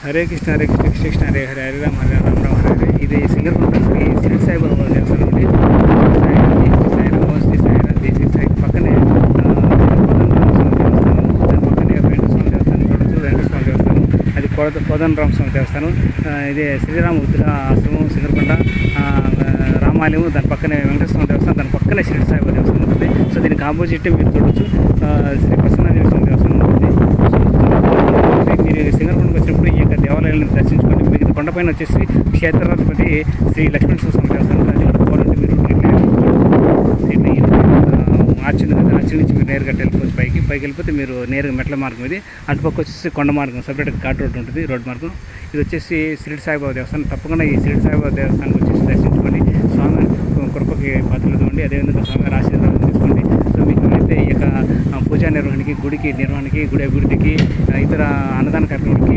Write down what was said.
హరే కృష్ణ హరే కృష్ణ కృష్ణ కృష్ణ హరే హరే హరే రామ రామ హరే హరే. ఇది సింగరకొండ శ్రీ శ్రీ సాయిబాబా దేవస్థానం అండి. సాయిరామ్ శ్రీ సాయిరామ్ దేశీ సాయి పక్కనే దాని పక్కనే వెంకటస్వామి దేవస్థానం చూడొచ్చు. వెంకటస్వామి దేవస్థానం అది కోదండరామ స్వామి దేవస్థానం. ఇది శ్రీరామ ఉద్ర ఆశ్రమం సింగరకొండ రామాలయం. దాని పక్కనే వెంకటస్వామి దేవస్థానం, దాని పక్కనే శ్రీ సాయిబాబా దేవస్థానం ఉంటుంది. సో దీనికి ఆపోజిట్ మీరు చూడొచ్చు శ్రీ ప్రసన్నాదేవి స్వామి దేవస్థానం ఉంటుంది. మీరు సింగరకొండకు వచ్చినప్పుడు ఈ యొక్క దేవాలయాలను దర్శించుకోండి. మీకు కొండపైన వచ్చేసి క్షేత్రాధిపతి శ్రీ లక్ష్మీనరసింహ స్వామి దేవస్థానం. అది కూడా పోవాలంటే మీరు ఆర్చి నుంచి మీరు నేరుగా వెళ్ళిపోవచ్చు. పైకి వెళ్ళిపోతే మీరు నేరుగా మెట్ల మార్గం ఇది. అటుపక్క వచ్చేసి కొండ మార్గం, సపరేట్గా ఘాట్ రోడ్ ఉంటుంది, రోడ్ మార్గం. ఇది వచ్చేసి షిరిడి సాయిబాబా దేవస్థానం. తప్పకుండా ఈ షిరిడి సాయిబాబా దేవస్థానానికి వచ్చేసి దర్శించుకోండి. స్వామి కృపకి పాత్రలు ఇవ్వండి. అదేవిధంగా స్వామివారి ఆశీర్వాదం తీసుకోండి. సో మీకు అయితే ఈ యొక్క పూజా నిర్వహణకి, గుడికి నిర్వహణకి, గుడి అభివృద్ధికి, ఇతర అన్నదాన కార్యక్రమాలకి